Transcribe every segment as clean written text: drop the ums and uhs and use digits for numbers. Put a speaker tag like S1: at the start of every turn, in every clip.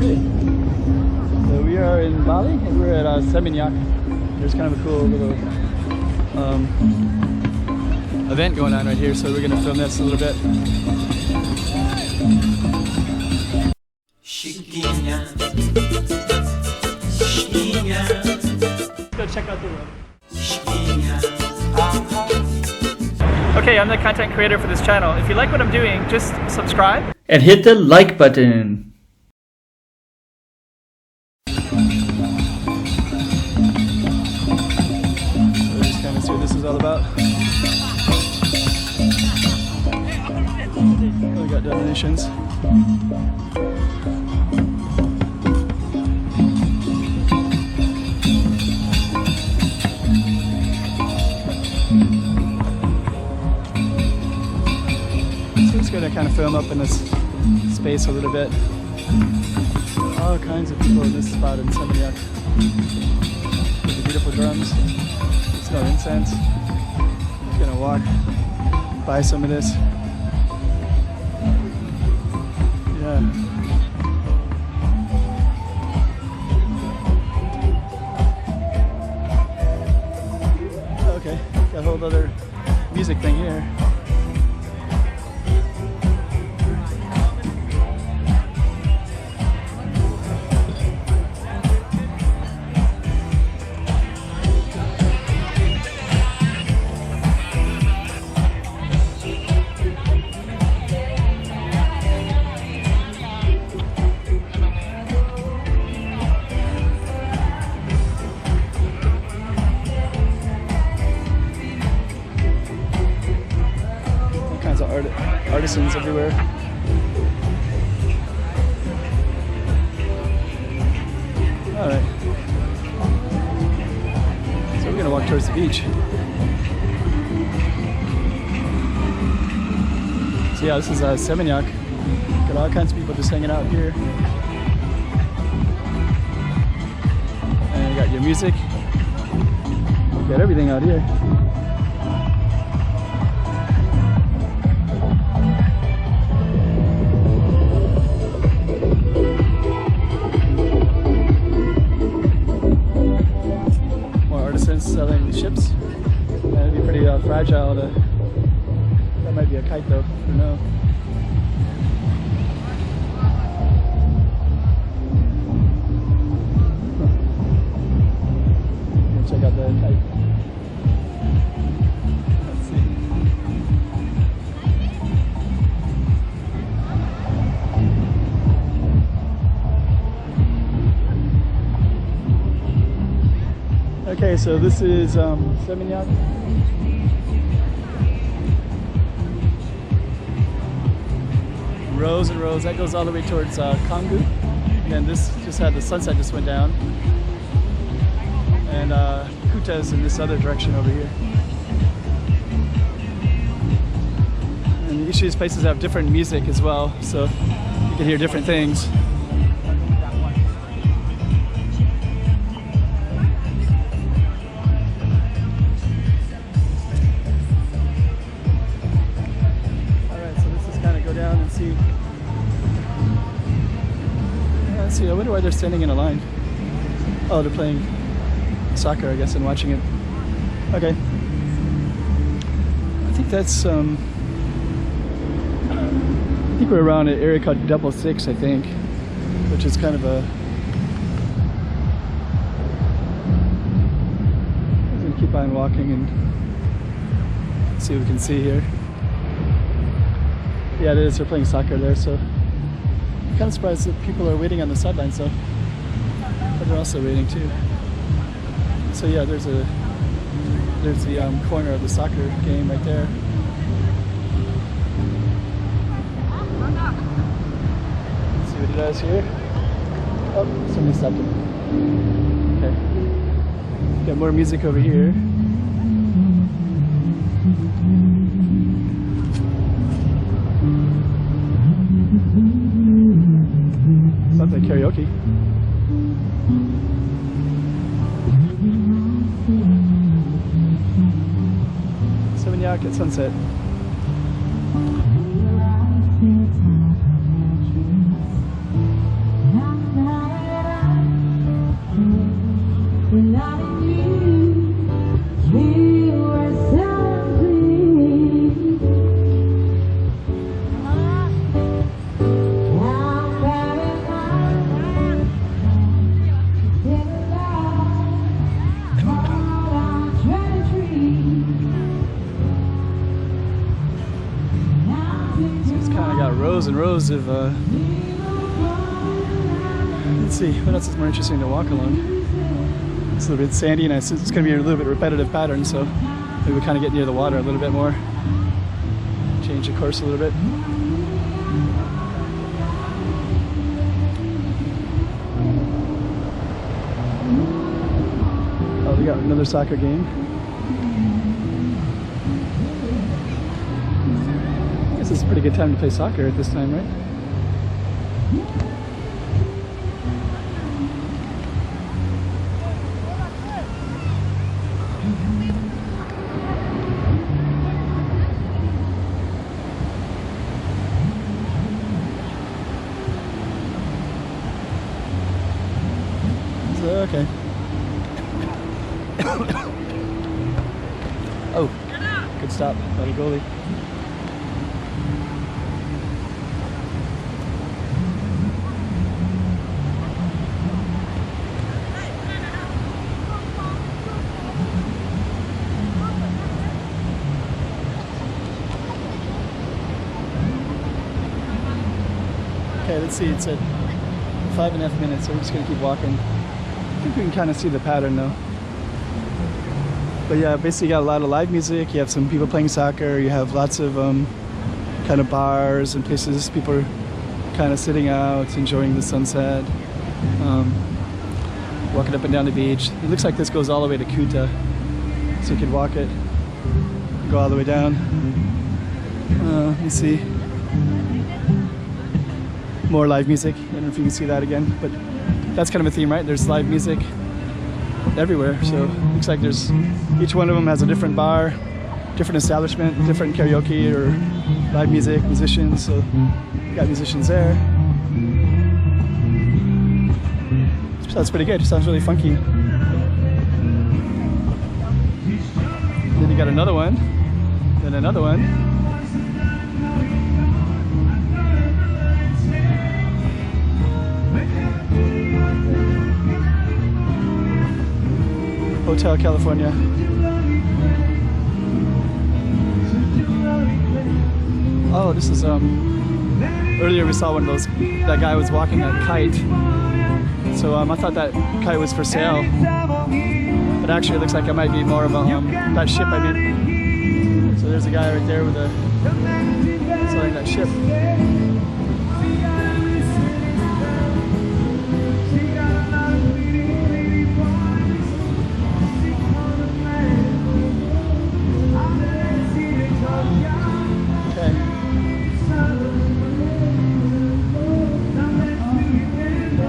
S1: Okay. So we are in Bali and we're at Seminyak. There's kind of a cool little event going on right here, so we're going to film this a little bit. Let's go check out the room. Okay, I'm the content creator for this channel. If you like what I'm doing, just subscribe and hit the like button. See what this is all about. We got donations. So it's going to kind of film up in this space a little bit. All kinds of people in this spot in Seminyak. With the beautiful drums. No incense. Just gonna walk by some of this. Yeah. Okay, got a whole other music thing here. Artisans everywhere. Alright. So we're gonna walk towards the beach. So yeah, this is Seminyak. Got all kinds of people just hanging out here. And you got your music. You got everything out here. Selling ships. That'd be pretty fragile to. That might be a kite though. I don't know. Check out the kite. Let's see. Okay, so this is Seminyak. Rows and rows. That goes all the way towards Kangu. And then this just had the sunset just went down. And Kuta's in this other direction over here. And each of these places have different music as well, so you can hear different things. Let's see, I wonder why they're standing in a line. Oh, they're playing soccer, I guess, and watching it. Okay. I think that's, I think we're around an area called 66, I think, which is kind of a... I'm going to keep on walking and see what we can see here. Yeah, it is. They're playing soccer there, so I'm kind of surprised that people are waiting on the sidelines, so but they're also waiting too. So yeah, there's the corner of the soccer game right there. Let's see what he does here. Oh, somebody stopped him. Okay. Got more music over here. Sounds like karaoke. Seminyak at sunset. and rows of, let's see, what else is more interesting to walk along? It's a little bit sandy and it's going to be a little bit repetitive pattern, so maybe we kind of get near the water a little bit more. Change the course a little bit. Oh, we got another soccer game. I guess it's a pretty good time to play soccer at this time, right? Okay. Oh, good stop by the goalie. Okay, let's see, it's at 5.5 minutes, so we're just gonna keep walking. I think we can kind of see the pattern though. But yeah, basically you got a lot of live music, you have some people playing soccer, you have lots of kind of bars and places people are kind of sitting out, enjoying the sunset, walking up and down the beach. It looks like this goes all the way to Kuta, so you could walk it, go all the way down. Let me see. More live music, I don't know if you can see that again, but that's kind of a theme, right? There's live music everywhere, so it looks like there's, each one of them has a different bar, different establishment, different karaoke or live music, musicians, so you got musicians there. So that's pretty good, it sounds really funky. Then you got another one, then another one. Hotel California. Oh, this is earlier we saw one of those, that guy was walking a kite. So I thought that kite was for sale. But actually it looks like it might be more of a, that ship I mean. So there's a guy right there with a, selling that ship.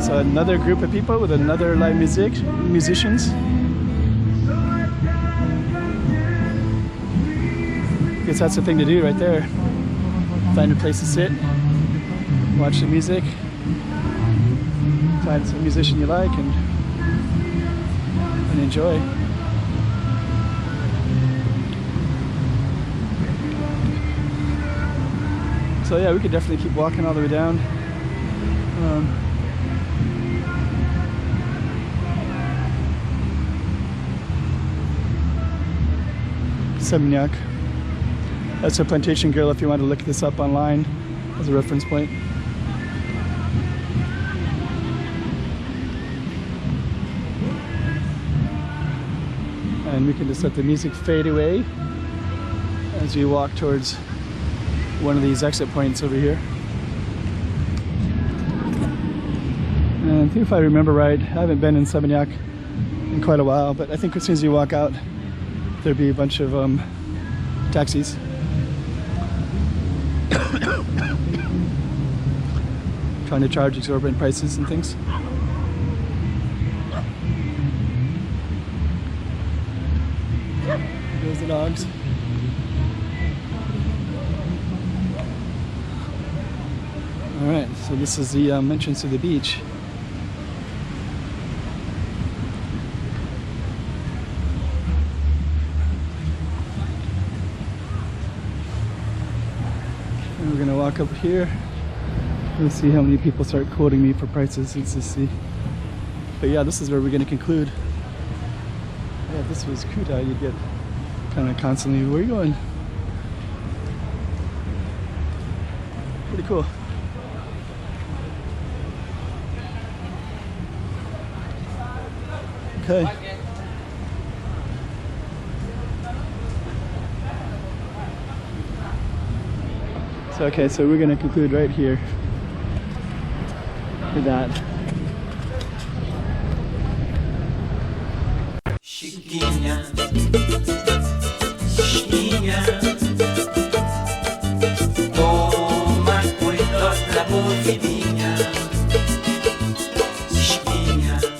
S1: So another group of people with another live musicians. I guess that's the thing to do right there. Find a place to sit, watch the music, find some musician you like and enjoy. So yeah, we could definitely keep walking all the way down. Seminyak. That's a plantation grill if you want to look this up online as a reference point. And we can just let the music fade away as we walk towards one of these exit points over here. And I think if I remember right, I haven't been in Seminyak in quite a while, but I think as soon as you walk out, there'd be a bunch of taxis. Trying to charge exorbitant prices and things. There's the dogs. Alright, so this is the entrance to the beach. And we're gonna walk up here. Let's see how many people start quoting me for prices. Let's just see. But yeah, this is where we're gonna conclude. Yeah, if this was Kuta, you'd get kind of constantly, where are you going? Pretty cool. Okay. So we're gonna conclude right here with that.
S2: Chiquinha,